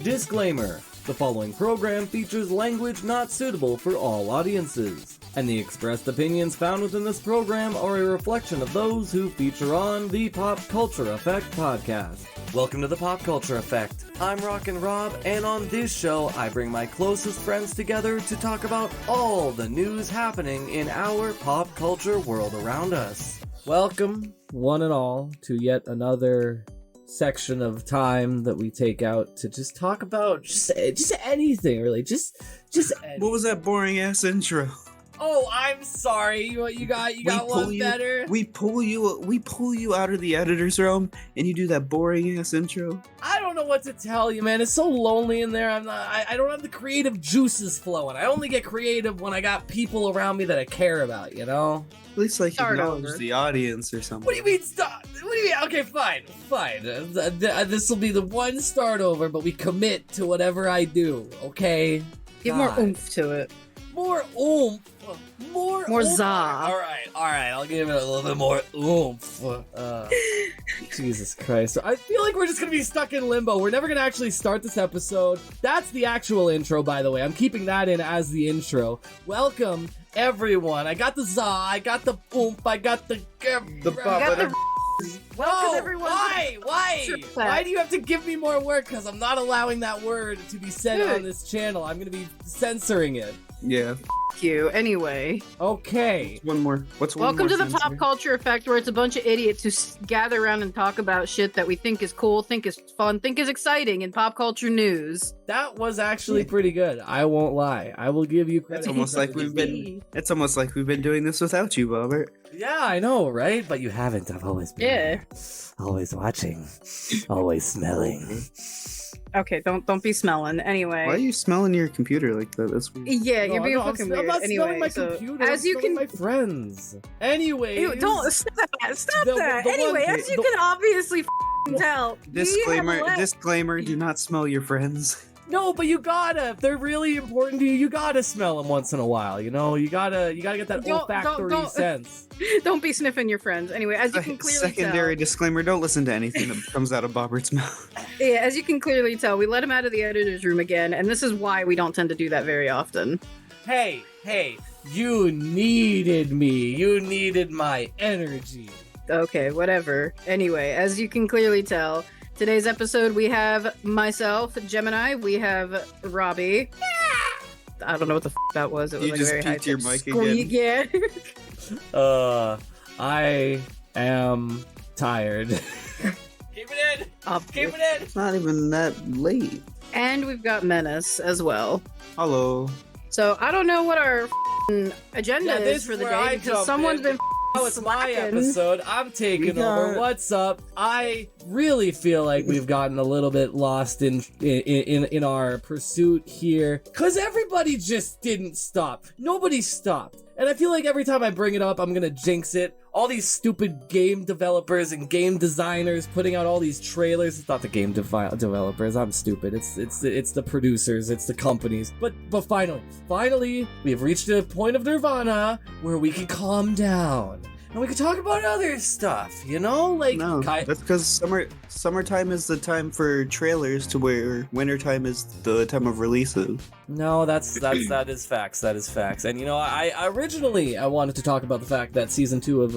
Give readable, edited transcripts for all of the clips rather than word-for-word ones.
Disclaimer: the following program features language not suitable for all audiences, and the expressed opinions found within this program are a reflection of those who feature on the PopCulture Effect podcast. Welcome to the PopCulture Effect. I'm Rockin Rob, and on this show, I bring my closest friends together to talk about all the news happening in our pop culture world around us. Welcome, one and all, to yet another section of time that we take out to just talk about just anything, really. Just anything. What was that boring ass intro? Oh, I'm sorry. You got one better. We pull you out of the editor's room, and you do that boring ass intro. I don't know what to tell you, man. It's so lonely in there. I don't have the creative juices flowing. I only get creative when I got people around me that I care about, you know? At least acknowledge the audience or something. What do you mean stop? What do you mean? Okay, fine. This will be the one start over, but we commit to whatever I do, okay? Give more oomph to it. More oomph. More za. All right. I'll give it a little bit more oomph. Jesus Christ. I feel like we're just going to be stuck in limbo. We're never going to actually start this episode. That's the actual intro, by the way. I'm keeping that in as the intro. Welcome, everyone. I got the za, I got the oomph, I got the... Welcome, everyone. Why do you have to give me more work? Because I'm not allowing that word to be said on this channel. I'm going to be censoring it. Yeah. You. Anyway. Okay. One more. Welcome to the Pop Culture Effect, where it's a bunch of idiots who gather around and talk about shit that we think is cool, think is fun, think is exciting in pop culture news. That was actually pretty good. I won't lie. I will give you credit. It's almost like we've been doing this without you, Robert. Yeah, I know, right? But you haven't. I've always been there. Always watching. Always smelling. Okay, don't be smelling. Anyway. Why are you smelling your computer like that? That's weird. Yeah, you're being fucking weird. I'm not smelling my so, computer. As you can, my friends. Anyway, don't stop that. Anyway, as you can obviously tell. Disclaimer: do not smell your friends. No, but you gotta. If they're really important to you, you gotta smell them once in a while. You know, you gotta get that olfactory sense. Don't be sniffing your friends. Anyway, as you can clearly Secondary tell, disclaimer: don't listen to anything that comes out of Bobbert's mouth. Yeah, as you can clearly tell, we let him out of the editor's room again, and this is why we don't tend to do that very often. Hey, you needed me. You needed my energy. Okay, whatever. Anyway, as you can clearly tell, today's episode we have myself, Gemini, we have Robbie. I don't know what the that was. It was like just a very high your mic squeak. again. Yeah. I am tired. Keep it in. Keep it in. It's not even that late. And we've got Menace as well. Hello. So I don't know what our agenda is for the day because someone's been Oh, it's my episode. I'm taking over. What's up? I really feel like we've gotten a little bit lost in our pursuit here because everybody just didn't stop. Nobody stopped. And I feel like every time I bring it up, I'm gonna jinx it. All these stupid game developers and game designers putting out all these trailers. It's not the game developers. I'm stupid. It's the producers. It's the companies. But finally, we have reached a point of nirvana where we can calm down. And we could talk about other stuff, you know? Like, no, that's because summertime is the time for trailers to where wintertime is the time of releases. No, that is facts. That is facts. And you know, I originally wanted to talk about the fact that season 2 of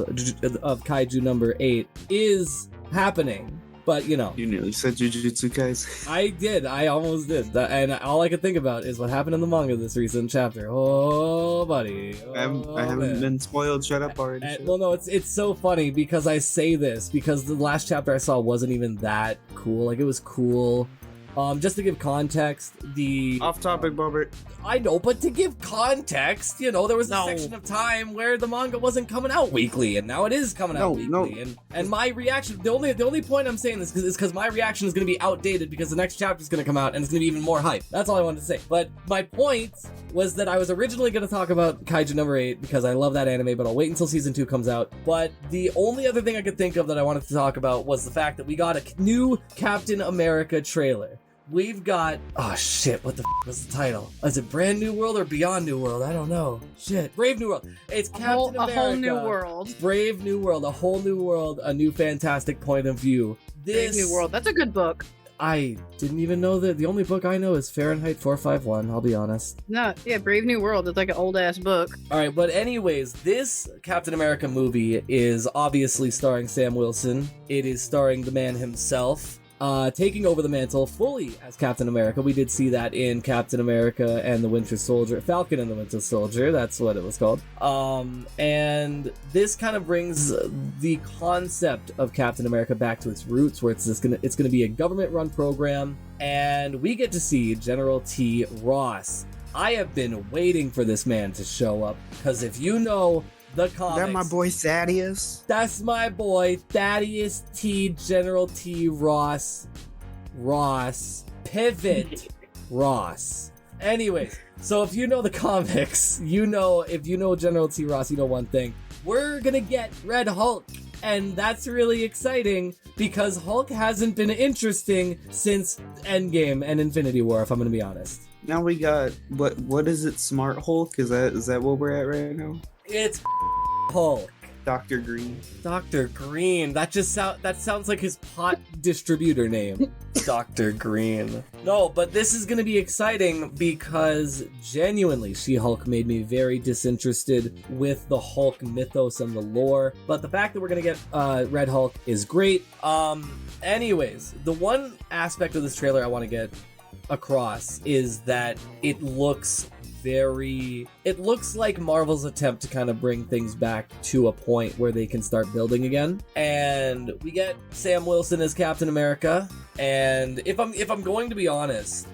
Kaiju number 8 is happening. But, you know. You nearly said Jujutsu Kaisen. I did. I almost did. And all I could think about is what happened in the manga this recent chapter. Oh, buddy. Oh, I haven't been spoiled. Shut up already. Well, no, it's so funny because I say this because the last chapter I saw wasn't even that cool. Like, it was cool. Just to give context, Off topic, Bobbert. I know, but to give context, you know, there was a section of time where the manga wasn't coming out weekly, and now it is coming out weekly. And my reaction, the only point I'm saying this is because my reaction is going to be outdated because the next chapter is going to come out and it's going to be even more hype. That's all I wanted to say. But my point was that I was originally going to talk about Kaiju number 8 because I love that anime, but I'll wait until season 2 comes out. But the only other thing I could think of that I wanted to talk about was the fact that we got a new Captain America trailer. We've got... Oh, shit. What the was the title? Is it Brand New World or Beyond New World? I don't know. Shit. Brave New World. It's Captain America. A whole new world. Brave New World. A whole new world. A new fantastic point of view. Brave New World. That's a good book. I didn't even know that. The only book I know is Fahrenheit 451, I'll be honest. No, yeah, Brave New World. It's like an old-ass book. All right, but anyways, this Captain America movie is obviously starring Sam Wilson. It is starring the man himself, taking over the mantle fully as Captain America. We did see that in Captain America and the Winter Soldier, Falcon and the Winter Soldier, that's what it was called. And this kind of brings the concept of Captain America back to its roots, where it's gonna be a government-run program, and we get to see General T. Ross. I have been waiting for this man to show up, because if you know the comics... That my boy Thaddeus? That's my boy, Thaddeus T. General T. Ross. Pivot Ross. Anyways, so if you know the comics, if you know General T. Ross, you know one thing. We're gonna get Red Hulk. And that's really exciting, because Hulk hasn't been interesting since Endgame and Infinity War, if I'm gonna be honest. Now we got, what is it, Smart Hulk? Is that what we're at right now? It's Hulk. Dr. Green. Dr. Green. That sounds like his pot distributor name. Dr. Green. No, but this is going to be exciting because genuinely She-Hulk made me very disinterested with the Hulk mythos and the lore. But the fact that we're going to get Red Hulk is great. Anyways, the one aspect of this trailer I want to get across is that it looks like Marvel's attempt to kind of bring things back to a point where they can start building again. And we get Sam Wilson as Captain America. And if I'm going to be honest,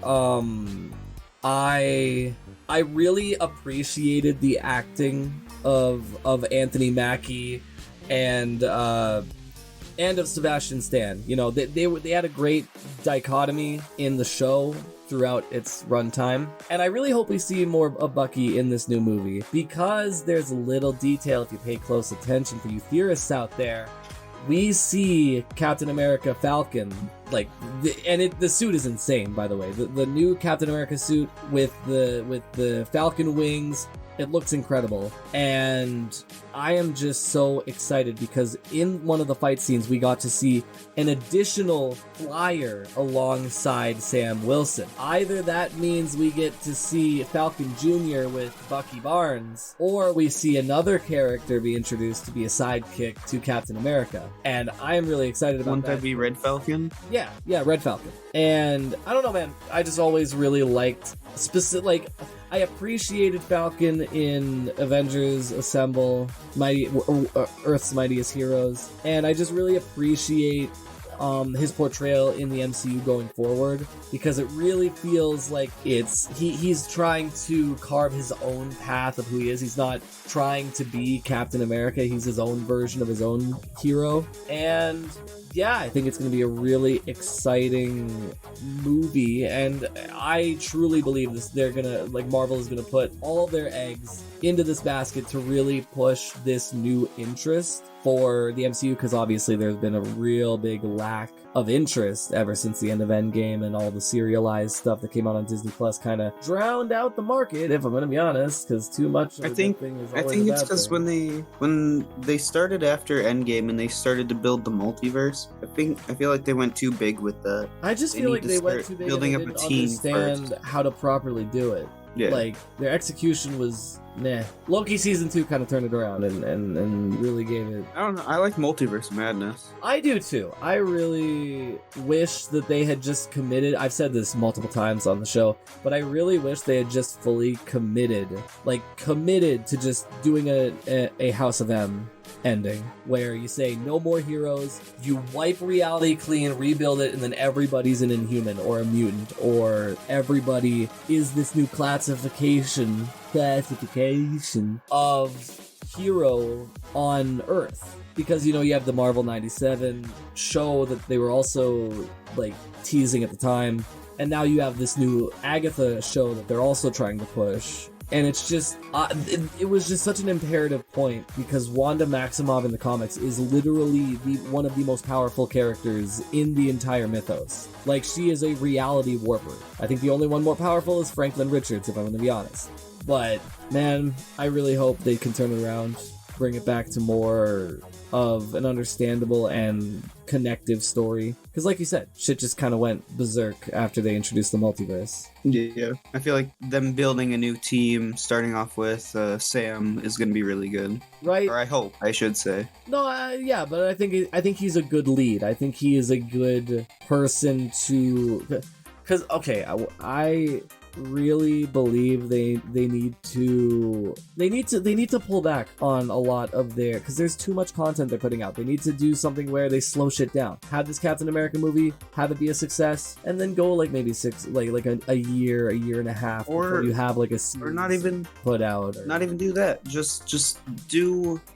I really appreciated the acting of Anthony Mackie and of Sebastian Stan. You know, they had a great dichotomy in the show throughout its runtime, and I really hope we see more of Bucky in this new movie, because there's a little detail, if you pay close attention, for you theorists out there. We see Captain America Falcon, the suit is insane, by the way. The new Captain America suit with the Falcon wings, it looks incredible, and I am just so excited because in one of the fight scenes we got to see an additional flyer alongside Sam Wilson. Either that means we get to see Falcon Jr. with Bucky Barnes, or we see another character be introduced to be a sidekick to Captain America, and I am really excited about that. Wouldn't that be Red Falcon? Yeah, Red Falcon. And I don't know, man, I just always really liked I appreciated Falcon in Avengers Assemble, Earth's Mightiest Heroes, and I just really appreciate his portrayal in the MCU going forward, because it really feels like he's trying to carve his own path of who he is. He's not trying to be Captain America, he's his own version of his own hero. And yeah, I think it's going to be a really exciting movie, and I truly believe Marvel is gonna put all their eggs into this basket to really push this new interest for the MCU, because obviously there's been a real big lack of interest ever since the end of Endgame, and all the serialized stuff that came out on Disney Plus kind of drowned out the market, if I'm going to be honest, because too much of I think it's because when they started after Endgame and they started to build the multiverse, I feel like they went too big with that. I just feel like they went too big building and they didn't understand how to properly do it. Yeah. Like, their execution was meh. Loki season 2 kind of turned it around and really gave it... I don't know, I like Multiverse Madness. I do too. I really wish that they had just committed... I've said this multiple times on the show, but I really wish they had just fully committed to just doing a House of M ending, where you say no more heroes, you wipe reality clean, rebuild it, and then everybody's an Inhuman or a mutant, or everybody is this new classification of hero on Earth. Because, you have the Marvel 97 show that they were also teasing at the time, and now you have this new Agatha show that they're also trying to push. And it's just, it was just such an imperative point, because Wanda Maximoff in the comics is literally one of the most powerful characters in the entire mythos. She is a reality warper. I think the only one more powerful is Franklin Richards, if I'm going to be honest. But, man, I really hope they can turn it around. bring it back to more of an understandable and connective story. Because like you said, shit just kind of went berserk after they introduced the multiverse. Yeah, I feel like them building a new team, starting off with Sam, is going to be really good. Right. Or I hope, I should say. No, yeah, but I think he's a good lead. I think he is a good person to... Because, okay, I really believe they need to pull back on a lot of their, because there's too much content they're putting out. They need to do something where they slow shit down. Have this Captain America movie, have it be a success, and then go like maybe a year and a half before you have like a series or not even put out. Not even do that. Just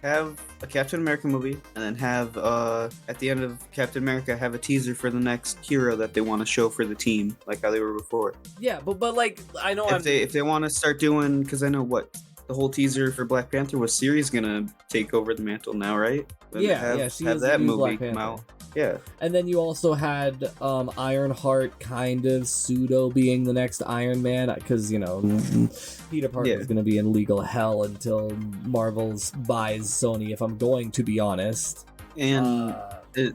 have a Captain America movie, and then have at the end of Captain America have a teaser for the next hero that they want to show for the team, like how they were before. Yeah, but like I know if they want to start doing, because I know what the whole teaser for Black Panther was, Siri's gonna take over the mantle now, right? She have is that the new movie Black come Panther. out. Yeah. And then you also had Ironheart kind of pseudo being the next Iron Man, because, you know, Peter Parker is going to be in legal hell until Marvel buys Sony, if I'm going to be honest. And it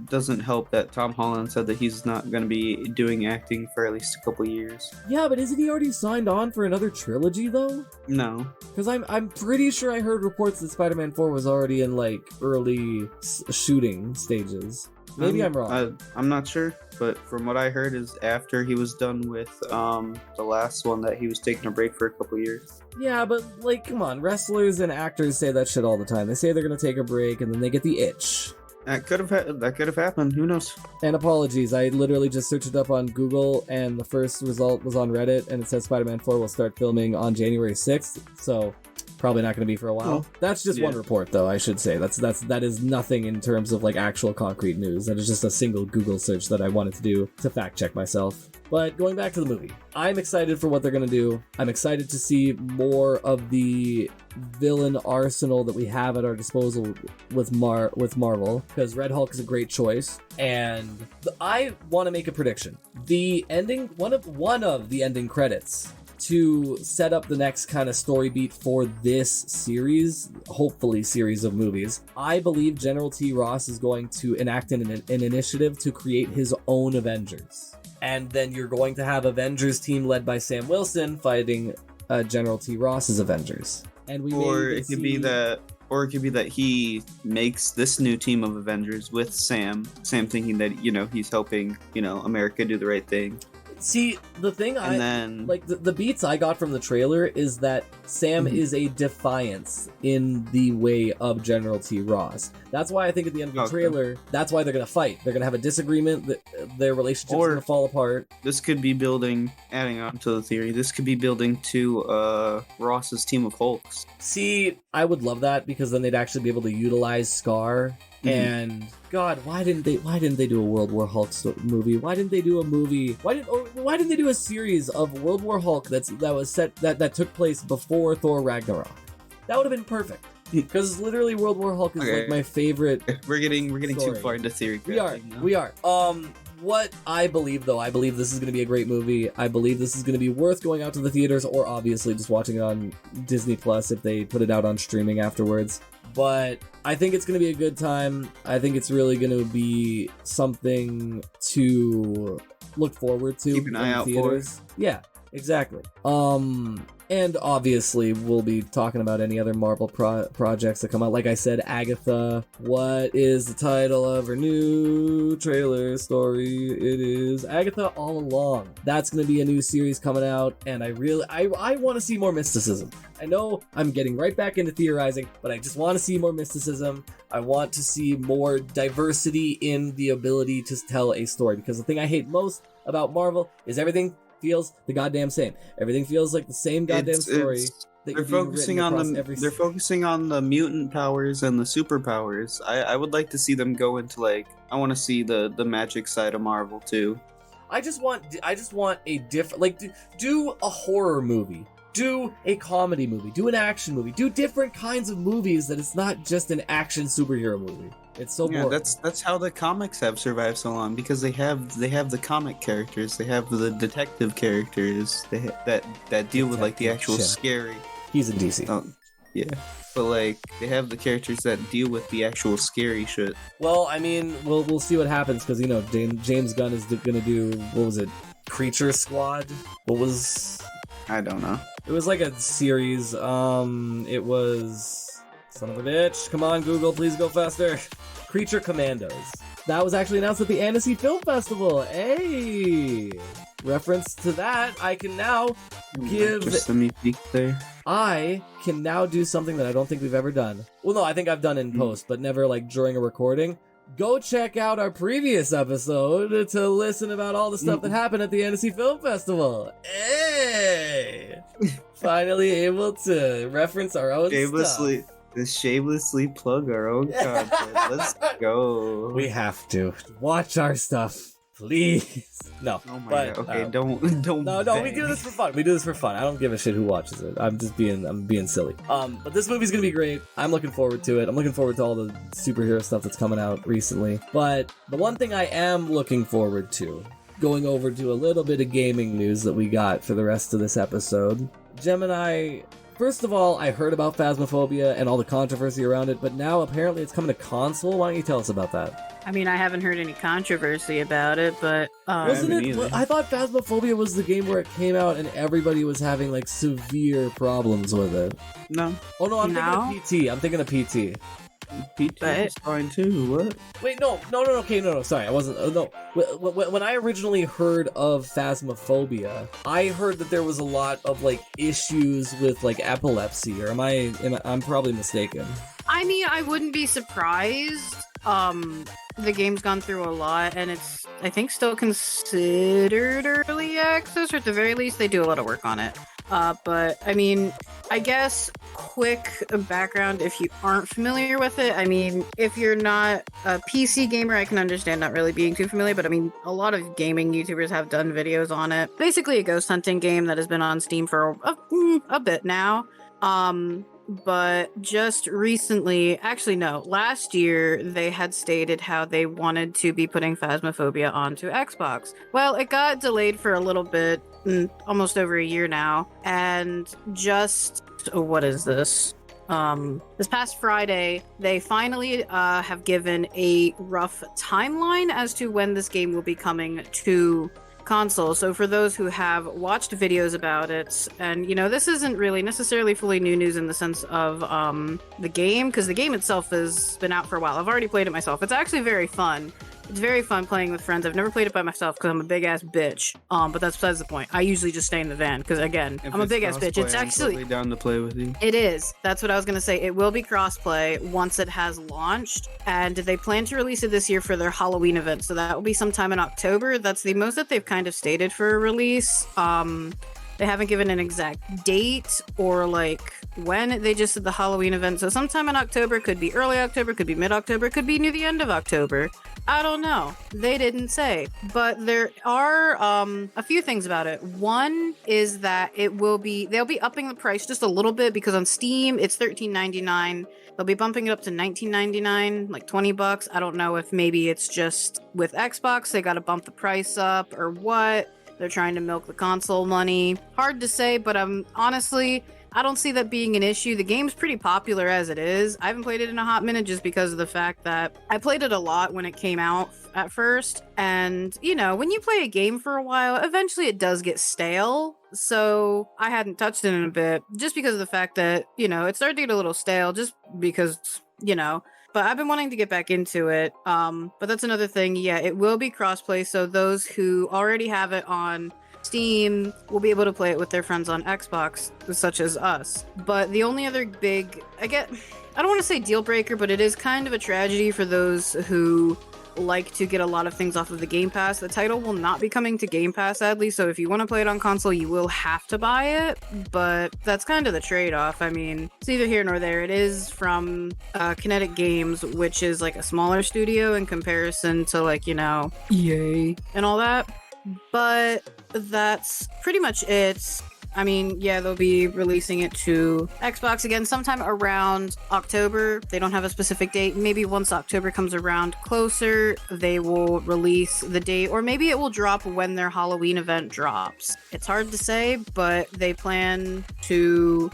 doesn't help that Tom Holland said that he's not going to be doing acting for at least a couple years. Yeah, but isn't he already signed on for another trilogy, though? No. Because I'm pretty sure I heard reports that Spider-Man 4 was already in, like, early shooting stages. Maybe I'm wrong. I'm not sure, but from what I heard is after he was done with the last one that he was taking a break for a couple years. Yeah, but, like, come on. Wrestlers and actors say that shit all the time. They say they're going to take a break, and then they get the itch. That could have happened. Who knows? And apologies, I literally just searched it up on Google, and the first result was on Reddit, and it says Spider-Man 4 will start filming on January 6th, so probably not going to be for a while. That's just one report, though, I should say. That is nothing in terms of, like, actual concrete news. That is just a single Google search that I wanted to do to fact-check myself. But going back to the movie, I'm excited for what they're going to do. I'm excited to see more of the villain arsenal that we have at our disposal with Marvel, because Red Hulk is a great choice. And I want to make a prediction. The ending, one of the ending credits to set up the next kind of story beat for this series, hopefully series of movies, I believe General T. Ross is going to enact an initiative to create his own Avengers. And then you're going to have Avengers team led by Sam Wilson fighting General T. Ross's Avengers. And it could be that he makes this new team of Avengers with Sam thinking that, you know, he's helping, you know, America do the right thing. See, the thing the beats I got from the trailer is that Sam is a defiance in the way of General T. Ross. That's why I think at the end of the trailer, that's why they're going to fight. They're going to have a disagreement, their relationship's going to fall apart. This could be adding on to the theory, this could be building to Ross's team of Hulks. See, I would love that, because then they'd actually be able to utilize Scar. And God, why didn't they do a World War Hulk movie? Why didn't they do a movie? Why didn't they do a series of World War Hulk that took place before Thor Ragnarok? That would have been perfect. Because literally World War Hulk is like my favorite. We're getting too far into theory. We are. What I believe, though, I believe this is going to be a great movie. I believe this is going to be worth going out to the theaters, or obviously just watching it on Disney Plus if they put it out on streaming afterwards. But I think it's going to be a good time. I think it's really going to be something to look forward to. Keep an eye out for. Yeah, exactly. And obviously, we'll be talking about any other Marvel projects that come out. Like I said, Agatha. What is the title of her new trailer story? It is Agatha All Along. That's going to be a new series coming out, and I want to see more mysticism. I know I'm getting right back into theorizing, but I just want to see more mysticism. I want to see more diversity in the ability to tell a story, because the thing I hate most about Marvel is everything feels the goddamn same. Everything feels like the same goddamn story. They're focusing on the mutant powers and the superpowers. I would like to see them go into, like, I want to see the magic side of Marvel too. I just want a different, like, do a horror movie. Do a comedy movie, do an action movie, do different kinds of movies that it's not just an action superhero movie. It's so boring. That's how the comics have survived so long, because they have the comic characters, they have the detective characters, that deal with, like, the actual scary. He's in DC. Yeah. But like they have the characters that deal with the actual scary shit. Well, I mean, we'll see what happens because James Gunn is gonna do, what was it, Creature Squad? I don't know. It was like a series. It was, son of a bitch. Come on, Google, please go faster. Creature Commandos. That was actually announced at the Annecy Film Festival. Hey! Reference to that, I can now give... Just let me peek there. I can now do something that I don't think we've ever done. Well, no, I think I've done in post, but never like during a recording. Go check out our previous episode to listen about all the stuff that happened at the Annecy Film Festival. Hey! Finally able to reference our own stuff. Shamelessly plug our own content. Let's go. We have to watch our stuff, please. No, oh my God. Okay, don't. No, we do this for fun. I don't give a shit who watches it. I'm being silly. But this movie's gonna be great. I'm looking forward to it. I'm looking forward to all the superhero stuff that's coming out recently. But the one thing I am looking forward to, going over to a little bit of gaming news that we got for the rest of this episode, Gemini. First of all, I heard about Phasmaphobia and all the controversy around it, but now apparently it's coming to console. Why don't you tell us about that? I mean, I haven't heard any controversy about it, but... Wasn't it? I thought Phasmaphobia was the game where it came out and everybody was having, like, severe problems with it. No. Oh, no, I'm thinking of PT. PT is fine too. What? Wait, no. Okay, no. Sorry, I wasn't. No. When I originally heard of Phasmaphobia, I heard that there was a lot of like issues with like epilepsy. Or I'm probably mistaken. I mean, I wouldn't be surprised. The game's gone through a lot, and it's, I think, still considered early access, or at the very least, they do a lot of work on it. But, I mean, I guess quick background if you aren't familiar with it. I mean, if you're not a PC gamer, I can understand not really being too familiar, but I mean, a lot of gaming YouTubers have done videos on it. Basically a ghost hunting game that has been on Steam for a bit now. But just recently, actually no, last year they had stated how they wanted to be putting Phasmaphobia onto Xbox. Well, it got delayed for a little bit, almost over a year now, and just, what is this? This past Friday, they finally have given a rough timeline as to when this game will be coming to console. So for those who have watched videos about it, and this isn't really necessarily fully new news in the sense of the game, because the game itself has been out for a while. I've already played it myself. It's actually very fun. It's very fun playing with friends. I've never played it by myself because I'm a big ass bitch. But that's besides the point. I usually just stay in the van because, again, I'm a big ass bitch. It's actually totally down to play with you. It is. That's what I was gonna say. It will be crossplay once it has launched, and they plan to release it this year for their Halloween event. So that will be sometime in October. That's the most that they've kind of stated for a release. They haven't given an exact date or like when. They just said the Halloween event. So sometime in October, could be early October, could be mid-October, could be near the end of October. I don't know. They didn't say. But there are a few things about it. One is that they'll be upping the price just a little bit because on Steam it's $13.99. They'll be bumping it up to $19.99, like $20. I don't know if maybe it's just with Xbox they got to bump the price up or what. They're trying to milk the console money. Hard to say, but honestly, I don't see that being an issue. The game's pretty popular as it is. I haven't played it in a hot minute just because of the fact that I played it a lot when it came out at first. And, when you play a game for a while, eventually it does get stale. So I hadn't touched it in a bit just because of the fact that, it started to get a little stale just because, But I've been wanting to get back into it. But that's another thing. Yeah, it will be crossplay. So those who already have it on Steam will be able to play it with their friends on Xbox, such as us. But the only other big, I don't want to say deal breaker, but it is kind of a tragedy for those who like to get a lot of things off of the Game Pass. The title will not be coming to Game Pass, sadly, so if you want to play it on console, you will have to buy it, but that's kind of the trade-off. I mean, it's neither here nor there. It is from Kinetic Games, which is like a smaller studio in comparison to like, EA and all that, but that's pretty much it. I mean, yeah, they'll be releasing it to Xbox again sometime around October. They don't have a specific date. Maybe once October comes around closer, they will release the date, or maybe it will drop when their Halloween event drops. It's hard to say, but they plan to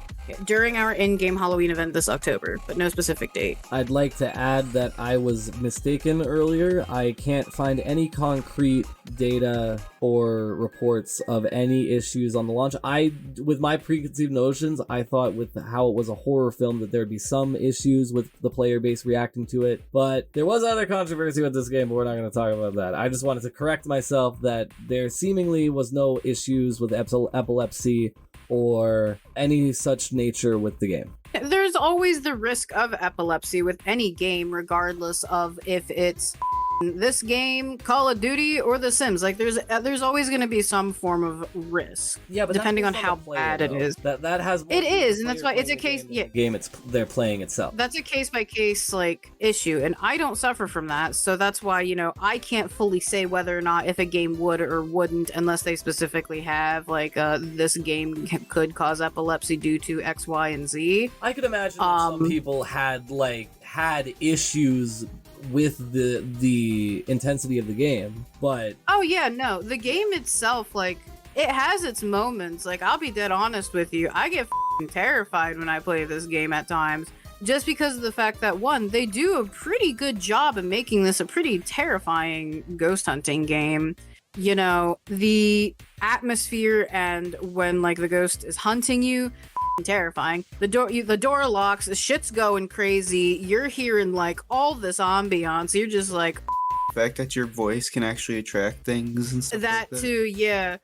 During our in-game Halloween event this October, but no specific date. I'd like to add that I was mistaken earlier. I can't find any concrete data or reports of any issues on the launch. With my preconceived notions, I thought with how it was a horror film that there'd be some issues with the player base reacting to it, but there was other controversy with this game, but we're not going to talk about that. I just wanted to correct myself that there seemingly was no issues with epilepsy or any such nature with the game. There's always the risk of epilepsy with any game, regardless of if it's this game, Call of Duty, or The Sims. Like, there's always going to be some form of risk. Yeah, but depending on how bad it is. That has. It is, and that's why it's a case. Yeah, game they're playing itself. That's a case by case like issue, and I don't suffer from that. So that's why I can't fully say whether or not if a game would or wouldn't, unless they specifically have like this game could cause epilepsy due to X, Y, and Z. I could imagine that some people had issues with the intensity of the game, but oh yeah, no, the game itself, like, it has its moments. Like, I'll be dead honest with you, I get terrified when I play this game at times, just because of the fact that, one, they do a pretty good job of making this a pretty terrifying ghost hunting game. The atmosphere and when like the ghost is hunting you, terrifying. The door locks, the shit's going crazy, you're hearing like all this ambiance, you're just like, the fact that your voice can actually attract things and stuff that like that. too, yeah.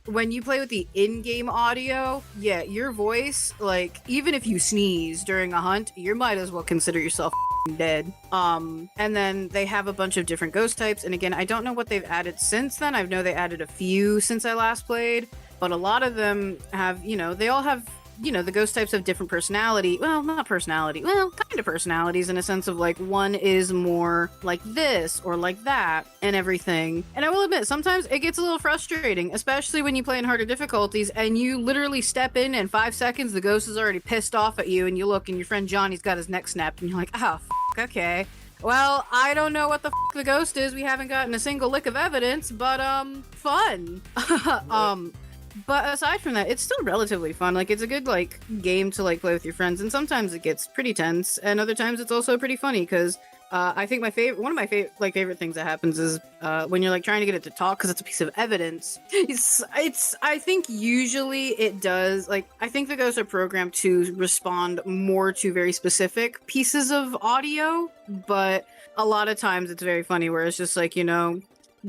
When you play with the in-game audio, yeah, your voice, like, even if you sneeze during a hunt, you might as well consider yourself dead. And then they have a bunch of different ghost types, and again, I don't know what they've added since then. I know they added a few since I last played, but a lot of them have, they all have, the ghost types have different personality. Well, not personality. Well, kind of personalities in a sense of like one is more like this or like that and everything. And I will admit, sometimes it gets a little frustrating, especially when you play in harder difficulties and you literally step in and 5 seconds, the ghost is already pissed off at you and you look and your friend Johnny's got his neck snapped and you're like, oh, okay. Well, I don't know what the the ghost is. We haven't gotten a single lick of evidence, but fun. But aside from that, it's still relatively fun. Like, it's a good, like, game to, like, play with your friends, and sometimes it gets pretty tense, and other times it's also pretty funny, because I think one of my favorite things that happens is when you're, like, trying to get it to talk, because it's a piece of evidence. I think usually it does, like, I think the ghosts are programmed to respond more to very specific pieces of audio, but a lot of times it's very funny, where it's just like,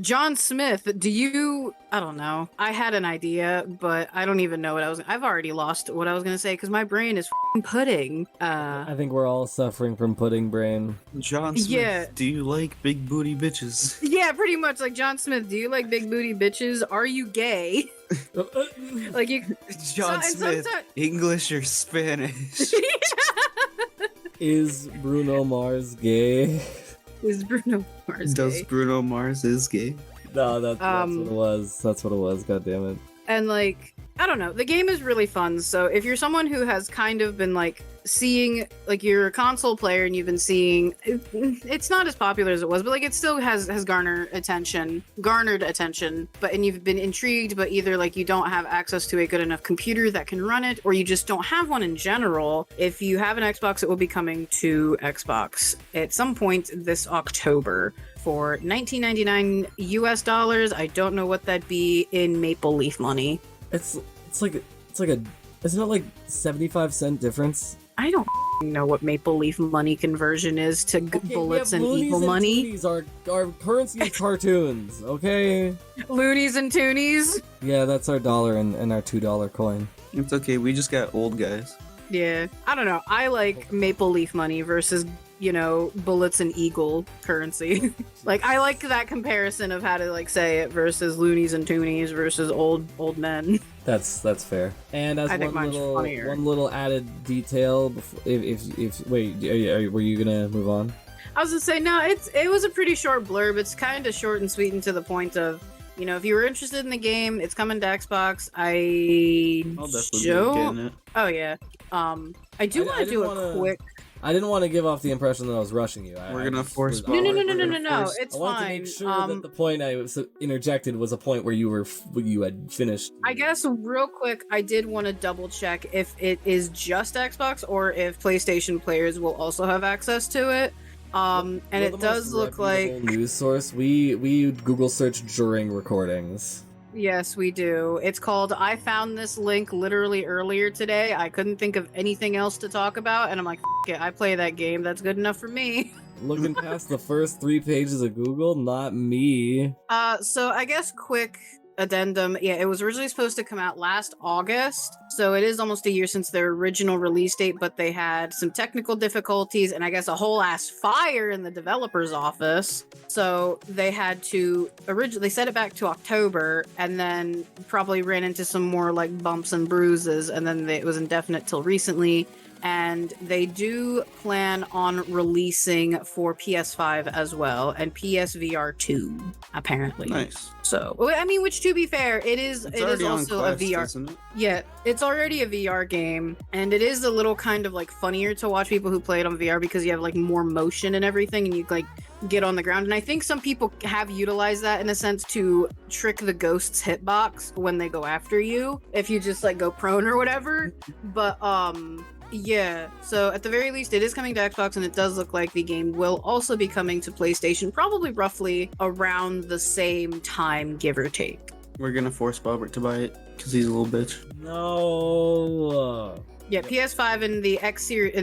John Smith, I don't know. I had an idea, but I don't even know I've already lost what I was going to say because my brain is pudding. I think we're all suffering from pudding brain. John Smith, do you like big booty bitches? Yeah, pretty much like John Smith. Do you like big booty bitches? Are you gay? Like you, John Smith, English or Spanish? Is Bruno Mars gay? Is Bruno Mars Does gay? Bruno Mars is gay? No, that's what it was. That's what it was. God damn it. And like, I don't know. The game is really fun. So if you're someone who has kind of been like seeing, like, you're a console player and you've been seeing, it's not as popular as it was, but like it still has garnered attention, and you've been intrigued, but either like you don't have access to a good enough computer that can run it, or you just don't have one in general. If you have an Xbox, it will be coming to Xbox at some point this October for $19.99 US. I don't know what that'd be in Maple Leaf money. It's not like 75-cent difference. I don't know what Maple Leaf money conversion is to bullets and eagle money. Loonies are currency is cartoons, okay? Loonies and toonies? Yeah, that's our dollar and our $2 coin. It's okay, we just got old guys. Yeah, I don't know. I like Maple Leaf money versus, bullets and eagle currency. Like, I like that comparison of how to, like, say it versus loonies and toonies versus old men. That's fair. And as one little added detail, were you gonna move on? I was gonna say, no, it was a pretty short blurb. It's kind of short and sweet and to the point of, if you were interested in the game, it's coming to Xbox. I'll definitely be getting it. Oh yeah. I do want to do a quick. I didn't want to give off the impression that I was rushing you. We're gonna force. No. It's I wanted fine. to make sure that the point I was interjected was a point where you had finished. I guess real quick, I did want to double check if it is just Xbox or if PlayStation players will also have access to it. And it does look like news source. We Google search during recordings. Yes, we do. It's called I found this link literally earlier today. I couldn't think of anything else to talk about, and I'm like, F it, I play that game. That's good enough for me. Looking past the first 3 pages of Google, not me. So I guess quick addendum. Yeah, it was originally supposed to come out last August, so it is almost a year since their original release date, but they had some technical difficulties and I guess a whole ass fire in the developer's office. So they had to originally set it back to October and then probably ran into some more like bumps and bruises, and then it was indefinite till recently. And they do plan on releasing for PS5 as well and PSVR 2, apparently. Nice. So, I mean, which to be fair, it is also a VR. Isn't it? Yeah, it's already a VR game, and it is a little kind of like funnier to watch people who play it on VR because you have like more motion and everything, and you like get on the ground. And I think some people have utilized that in a sense to trick the ghost's hitbox when they go after you, if you just like go prone or whatever. But yeah, so at the very least, it is coming to Xbox, and it does look like the game will also be coming to PlayStation, probably roughly around the same time, give or take. We're gonna force Bobbert to buy it because he's a little bitch. No. Yeah, PS5 and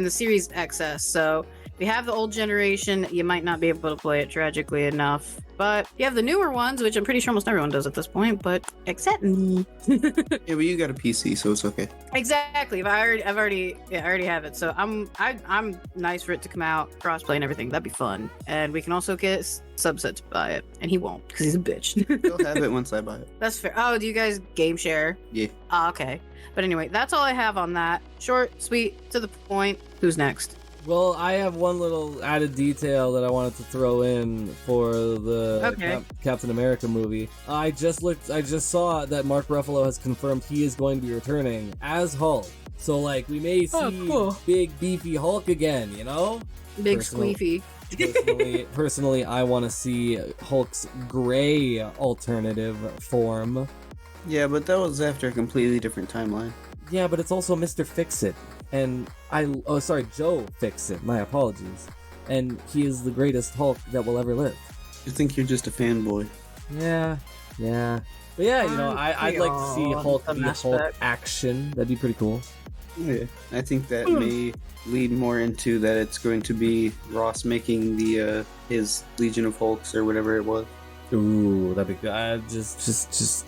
the Series XS. So if you have the old generation, you might not be able to play it, tragically enough. But you have the newer ones, which I'm pretty sure almost everyone does at this point, but except me. Yeah, but you got a PC, so it's okay. Exactly. But I already have it. So I'm nice for it to come out, crossplay and everything. That'd be fun. And we can also get Subset to buy it, and he won't because he's a bitch. He'll have it once I buy it. That's fair. Oh, do you guys game share? Yeah. Okay. But anyway, that's all I have on that. Short, sweet, to the point. Who's next? Well, I have one little added detail that I wanted to throw in for the Captain America movie. I just saw that Mark Ruffalo has confirmed he is going to be returning as Hulk. So, like, we may see big, beefy Hulk again, you know? Big squeefy. Personally, I want to see Hulk's gray alternative form. Yeah, but that was after a completely different timeline. Yeah, but it's also Mr. Fix-It. And Joe Fix-It, my apologies. And he is the greatest Hulk that will ever live. You think you're just a fanboy? Yeah. But yeah, you know, I'd like to see Hulk be Hulk action. That'd be pretty cool. Yeah, I think that may lead more into that it's going to be Ross making the his Legion of Hulks or whatever it was. Ooh, that'd be good. Just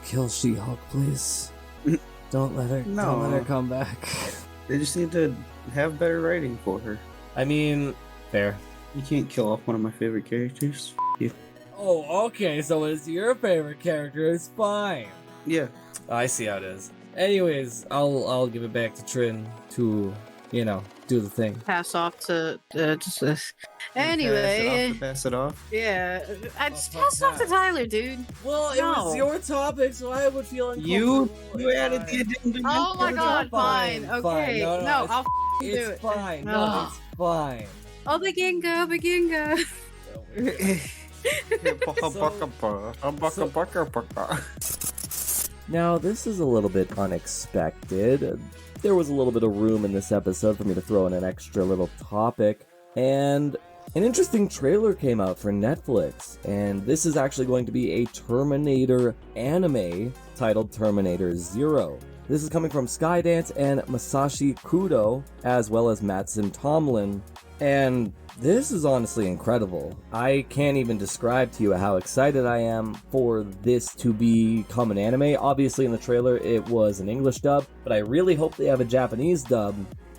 kill She-Hulk, please. Don't let her come back. They just need to have better writing for her. I mean, fair. You can't kill off one of my favorite characters. F you. Oh, okay, so it's your favorite character. It's fine. Yeah. I see how it is. Anyways, I'll give it back to Trin to, you know, do the thing. Pass off to anyway. Pass it off. Yeah, I just pass off to Tyler, dude. Well, it was your topic, so I would feel uncomfortable. You added the addendum. Oh my god, fine. Okay, no, I'll do it. It's fine. No, it's fine. Oh, the Ginga. Now, this is a little bit unexpected. There was a little bit of room in this episode for me to throw in an extra little topic, and an interesting trailer came out for Netflix, and this is actually going to be a Terminator anime titled Terminator Zero. This is coming from Skydance and Masashi Kudo, as well as Mattson Tomlin, and this is honestly incredible. I can't even describe to you how excited I am for this to become an anime. Obviously in the trailer it was an English dub, but I really hope they have a Japanese dub,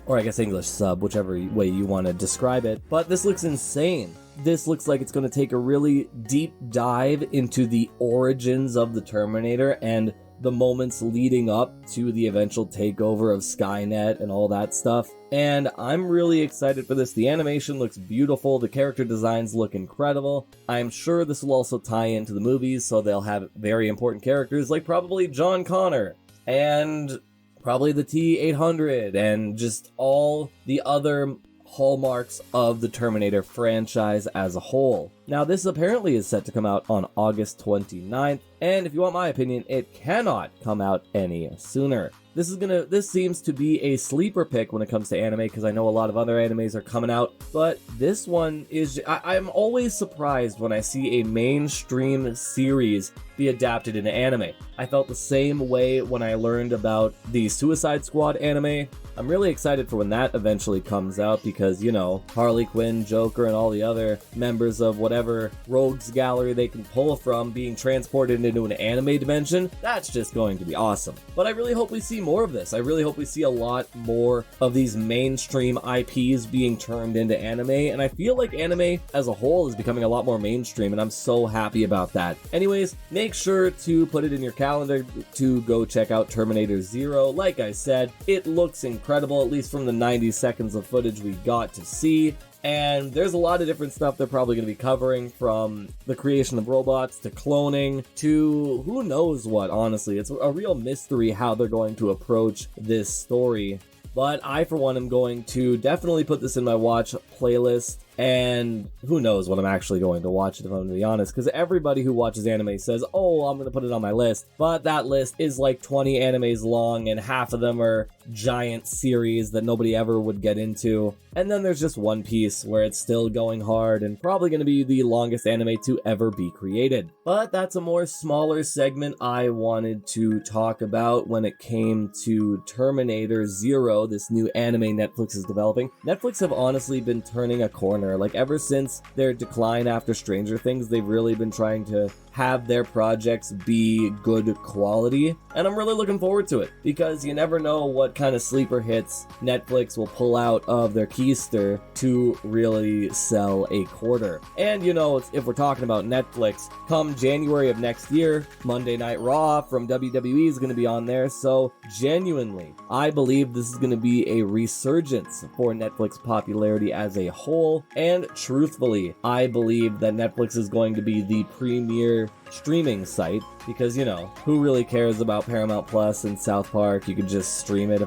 or I guess English sub, whichever way you want to describe it. But this looks insane. This looks like it's going to take a really deep dive into the origins of the Terminator and the moments leading up to the eventual takeover of Skynet and all that stuff. And I'm really excited for this. The animation looks beautiful. The character designs look incredible. I'm sure this will also tie into the movies, so they'll have very important characters like probably John Connor and probably the T-800 and just all the other hallmarks of the Terminator franchise as a whole. Now, this apparently is set to come out on August 29th, and if you want my opinion, it cannot come out any sooner. This seems to be a sleeper pick when it comes to anime, because I know a lot of other animes are coming out, but this one is, I'm always surprised when I see a mainstream series be adapted into anime. I felt the same way when I learned about the Suicide Squad anime. I'm really excited for when that eventually comes out because, you know, Harley Quinn, Joker, and all the other members of whatever rogues gallery they can pull from being transported into an anime dimension, that's just going to be awesome. But I really hope we see more of this. I really hope we see a lot more of these mainstream IPs being turned into anime, and I feel like anime as a whole is becoming a lot more mainstream, and I'm so happy about that. Anyways, make sure to put it in your calendar to go check out Terminator Zero. Like I said, it looks incredible, at least from the 90 seconds of footage we got to see. And there's a lot of different stuff they're probably going to be covering, from the creation of robots to cloning to who knows what, honestly. It's a real mystery how they're going to approach this story. But I, for one, am going to definitely put this in my watch playlist. And who knows what I'm actually going to watch, if I'm going to be honest, because everybody who watches anime says, oh, I'm going to put it on my list, but that list is like 20 animes long, and half of them are giant series that nobody ever would get into, and then there's just One Piece, where it's still going hard, and probably going to be the longest anime to ever be created. But that's a more smaller segment I wanted to talk about when it came to Terminator Zero, this new anime Netflix is developing. Netflix have honestly been turning a corner. Like, ever since their decline after Stranger Things, they've really been trying to have their projects be good quality, and I'm really looking forward to it, because you never know what kind of sleeper hits Netflix will pull out of their keister to really sell a quarter. And you know, if we're talking about Netflix, come January of next year, Monday Night Raw from WWE is going to be on there, so genuinely, I believe this is going to be a resurgence for Netflix popularity as a whole, and truthfully, I believe that Netflix is going to be the premier streaming site, because, you know, who really cares about Paramount Plus and South Park? You could just stream it.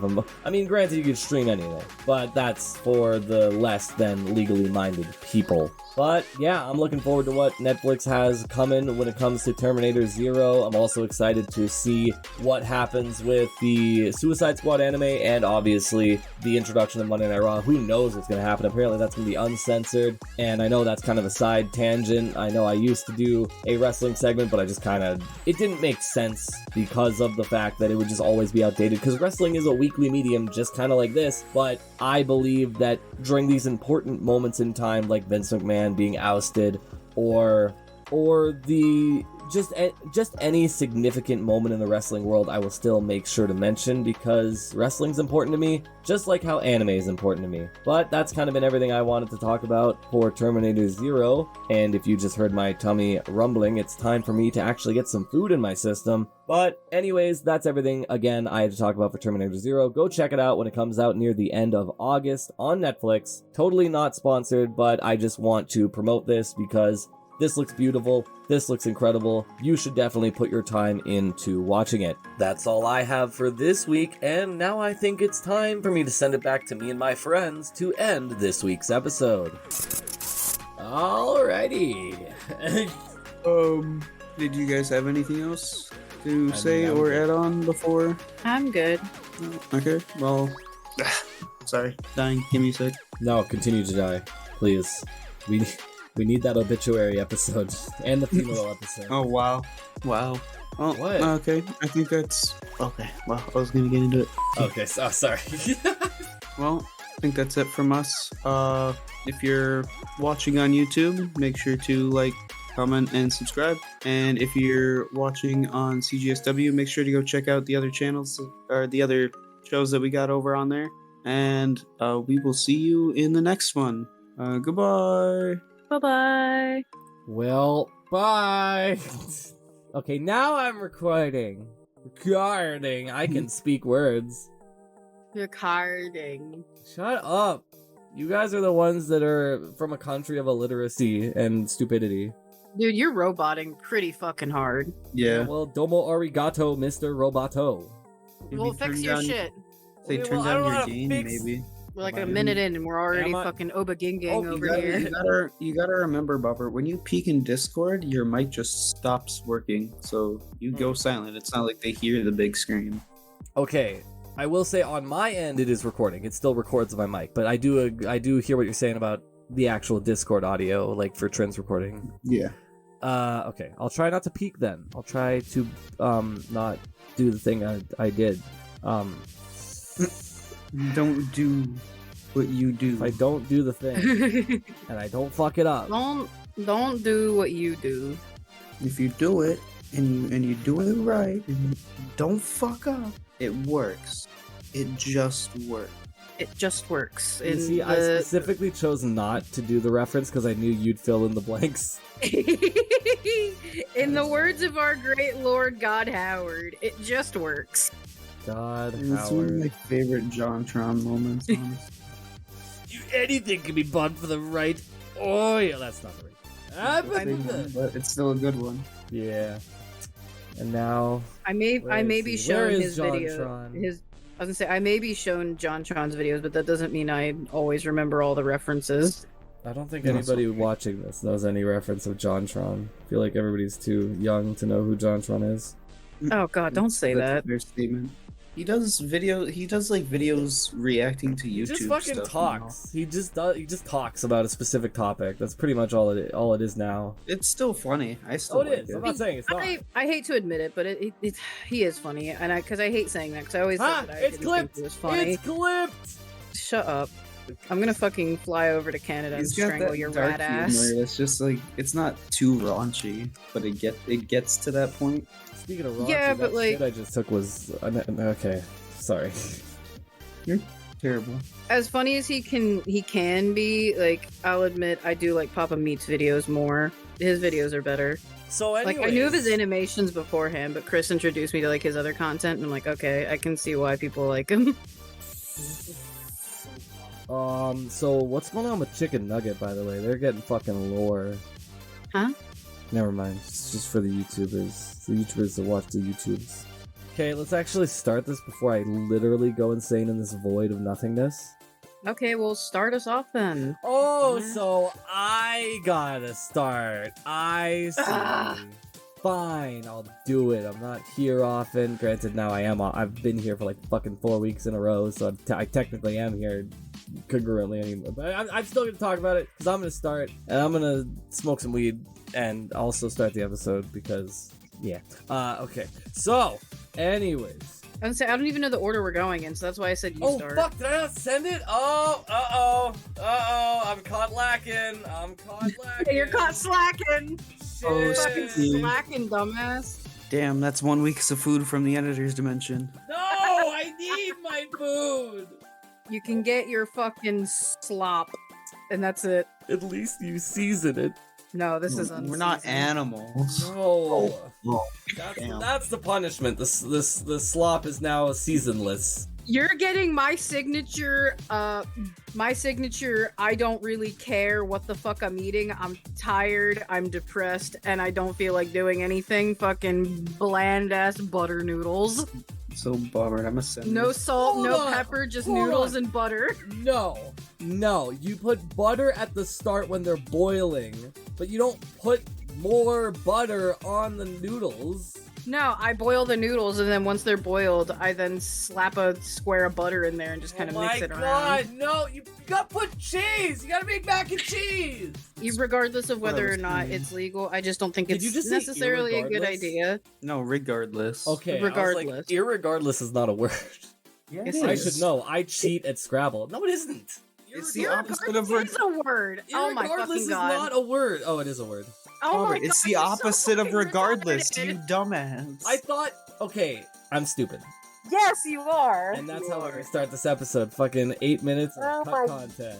I mean, granted, you could stream anything, but that's for the less than legally minded people. But yeah, I'm looking forward to what Netflix has coming when it comes to Terminator Zero. I'm also excited to see what happens with the Suicide Squad anime, and obviously the introduction of Monday Night Raw. Who knows what's going to happen? Apparently that's going to be uncensored, and I know that's kind of a side tangent. I know I used to do a wrestling segment, but I just it didn't make sense because of the fact that it would just always be outdated, because wrestling is a weekly medium just kind of like this. But I believe that during these important moments in time, like Vince McMahon being ousted, or just any significant moment in the wrestling world, I will still make sure to mention, because wrestling's important to me, just like how anime is important to me. But that's kind of been everything I wanted to talk about for Terminator Zero, and if you just heard my tummy rumbling, it's time for me to actually get some food in my system. But anyways, that's everything, again, I had to talk about for Terminator Zero. Go check it out when it comes out near the end of August on Netflix. Totally not sponsored, but I just want to promote this because this looks beautiful. This looks incredible. You should definitely put your time into watching it. That's all I have for this week, and now I think it's time for me to send it back to me and my friends to end this week's episode. Alrighty. Did you guys have anything else to say or add on before? I'm good. Okay, well, sorry, dying. Give me a sec. No, continue to die, please. We need that obituary episode and the funeral episode. Oh, wow. Wow. Oh, what? Okay, I think that's... Okay, well, I was gonna get into it. Okay, so sorry. Well, I think that's it from us. If you're watching on YouTube, make sure to like, comment, and subscribe. And if you're watching on CGSW, make sure to go check out the other channels, or the other shows that we got over on there. And we will see you in the next one. Goodbye. Bye-bye. Well, bye. Okay, now I'm recording. I can speak words. Recording. Shut up. You guys are the ones that are from a country of illiteracy and stupidity. Dude, you're roboting pretty fucking hard. Yeah. Well, domo arigato, Mr. Roboto. Well, fix your shit. Say turn down your gain, maybe. We're like a minute in and we're already fucking obaginging over here. You gotta remember, Bubber, when you peek in Discord, your mic just stops working. So you go silent. It's not like they hear the big scream. Okay. I will say on my end it is recording. It still records my mic, but I do hear what you're saying about the actual Discord audio, like for Trent's recording. Yeah. Okay. I'll try not to peek then. I'll try to not do the thing I did. Don't do what you do. If I don't do the thing and I don't fuck it up. Don't do what you do. If you do it and you do it right and you don't fuck up, it works. It just works. It just works. You see, I specifically chose not to do the reference because I knew you'd fill in the blanks. In the words of our great Lord God Howard, it just works. God, That's one of my favorite JonTron moments, honestly. Anything can be bought for the right oil. That's not right. But it's still a good one. Yeah. And now I may be shown his video. I was gonna say I may be shown JonTron's videos, but that doesn't mean I always remember all the references. I don't think anybody watching this knows any reference of JonTron. I feel like everybody's too young to know who JonTron is. Oh God, don't say that. That's a fair statement. He does videos reacting to YouTube. He just fucking stuff talks. He just talks about a specific topic. That's pretty much all it is now. It's still funny. I still like it is. I'm not saying it's not. I hate to admit it, but he is funny, and because I hate saying that because I always said that I didn't think it was funny. It's clipped. Shut up. I'm gonna fucking fly over to Canada and strangle your rat ass. It's just like it's not too raunchy, but it gets to that point. Speaking of raunchy, yeah, but that like shit I just took was okay. Sorry. You're terrible. As funny as he can be, like I'll admit I do like Papa Meat's videos more. His videos are better. So anyways, like I knew of his animations beforehand, but Chris introduced me to like his other content, and I'm like, okay, I can see why people like him. So what's going on with Chicken Nugget, by the way? They're getting fucking lore. Huh? Never mind. It's just for the YouTubers. The YouTubers that watch the YouTubes. Okay, let's actually start this before I literally go insane in this void of nothingness. Okay, well, start us off then. Oh, so I gotta start. I see. Fine, I'll do it. I'm not here often. Granted, now I am. I've been here for like fucking 4 weeks in a row, so I technically am here congruently anymore. But I'm still gonna talk about it because I'm gonna start and I'm gonna smoke some weed and also start the episode because yeah. Okay. So, anyways. I don't even know the order we're going in, so that's why I said you start. Oh fuck! Did I not send it? Oh, I'm caught lacking. You're caught slacking. Shit. Fucking slacking, dumbass. Damn, that's 1 week's of food from the editor's dimension. No, I need my food. You can get your fucking slop, and that's it. At least you season it. No, this is unseasoned. We're not animals. No. Oh, that's the punishment. The slop is now seasonless. You're getting my signature. I don't really care what the fuck I'm eating. I'm tired. I'm depressed, and I don't feel like doing anything. Fucking bland ass butter noodles. So bummed. I'm a send. No salt, no pepper, just noodles and butter. No. You put butter at the start when they're boiling, but you don't put more butter on the noodles. No, I boil the noodles, and then once they're boiled, I then slap a square of butter in there and just kind of mix it around. Oh my god, no! You gotta put cheese! You gotta make mac and cheese! Regardless of whether or not it's legal, I just don't think it's necessarily a good idea. No, regardless. Okay, regardless. Irregardless is not a word. Yes, I should know. I cheat at Scrabble. No, it isn't. It's the opposite of It's a word. Oh my fucking god. Irregardless is not a word. Oh, it is a word. Oh my it's god, the opposite of regardless, retarded. you dumbass. I thought, okay, I'm stupid. Yes, you are. And that's how we're gonna start this episode. Fucking 8 minutes of cut content.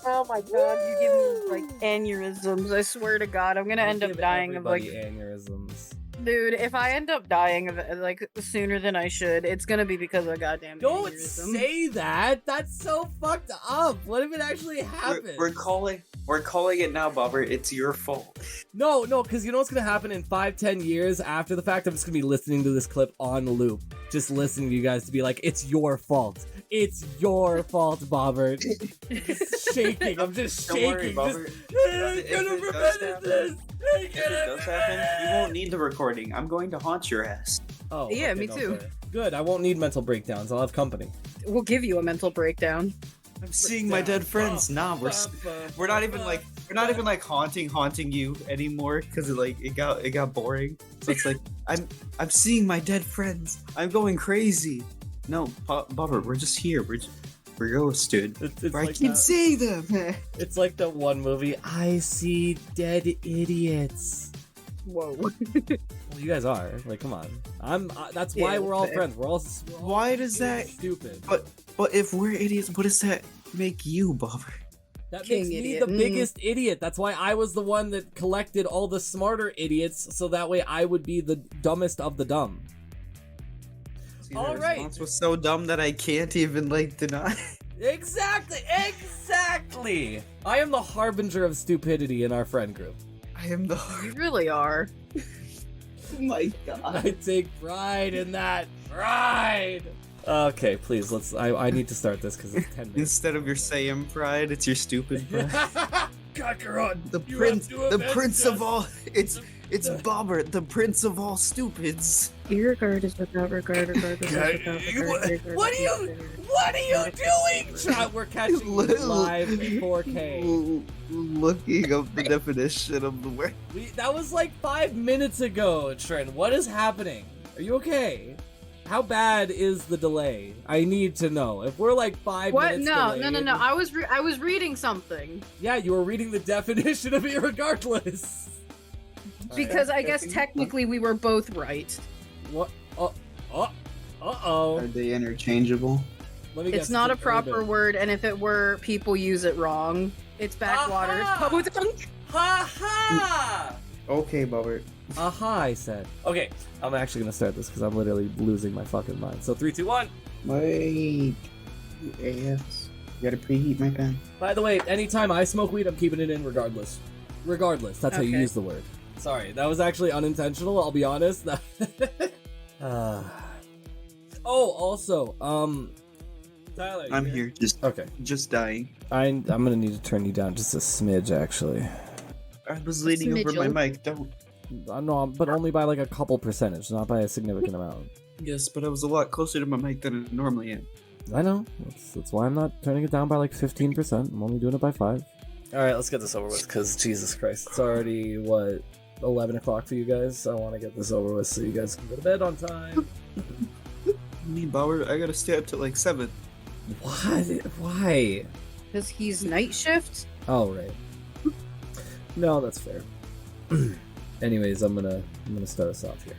Oh my god, you give me like aneurysms. I swear to god, I'm gonna end up dying of like aneurysms. Dude, if I end up dying of it like sooner than I should, it's gonna be because of a goddamn Don't aneurysm. say that. That's so fucked up. What if it actually happened? We're calling it now, Bobber. It's your fault. No, because you know what's gonna happen in 5-10 years after the fact? I'm just gonna be listening to this clip on loop, just listening to you guys to be like, it's your fault. It's your fault, Bobbert. Shaking. I'm just Don't shaking. worry, Bobbert. I could have prevented this. If it does happen, you won't need the recording. I'm going to haunt your ass. Oh, Yeah, okay, me no, too. fair. Good. I won't need mental breakdowns. I'll have company. We'll give you a mental breakdown. I'm seeing my dead friends. Nah, we're not even like haunting you anymore because it got boring. So it's like I'm seeing my dead friends. I'm going crazy. No, Bubber, we're just here. We're ghosts, dude. It's I like can that. see them. It's like the one movie. I see dead idiots. Whoa. Well, you guys are. Like, come on. That's why we're all friends. We're all Why does that? Stupid. But if we're idiots, what does that make you, Bubber? That King makes me idiot. the biggest idiot. That's why I was the one that collected all the smarter idiots, so that way I would be the dumbest of the dumb. See, All the right. response was so dumb that I can't even deny. Exactly. I am the harbinger of stupidity in our friend group. I am the. You really are. Oh my god. I take pride in that. Pride. Okay, please, I need to start this because it's 10 minutes. Instead of your Saiyan pride, it's your stupid pride. Kakarot, The prince of all. It's Bobber, the prince of all stupids. Irregard is without regard. What are you doing? Chat, we're catching you live in 4K. Looking up the definition of the word. That was like 5 minutes ago, Trent. What is happening? Are you okay? How bad is the delay? I need to know. If we're like 5 minutes delayed... No. I was reading something. Yeah, you were reading the definition of irregardless. Because I guess technically we were both right. What? Uh-oh. Are they interchangeable? Let me guess. It's not a proper urban. word, and if it were, people use it wrong. It's backwater. It's Ha-ha! Okay, Bobber. Aha, I said. Okay, I'm actually gonna start this because I'm literally losing my fucking mind. So 3, 2, 1. Wait. Yes. You gotta preheat my pen. By the way, anytime I smoke weed, I'm keeping it in regardless. Regardless, that's how you Okay. use the word. Sorry, that was actually unintentional, I'll be honest. Also, Tyler. I'm here, just dying. I'm gonna need to turn you down just a smidge, actually. I was leaning over my Smidgel. mic. Don't. No, but only by like a couple percentage, not by a significant amount. Yes, but I was a lot closer to my mic than I normally am. I know. That's why I'm not turning it down by like 15%. I'm only doing it by 5. Alright, let's get this over with, because Jesus Christ, it's already, 11 o'clock for you guys? I want to get this over with so you guys can go to bed on time. Me, Bauer, I gotta stay up till like 7. What? Why? Because he's night shift. Oh, right. No, that's fair. Anyways, I'm gonna start us off here.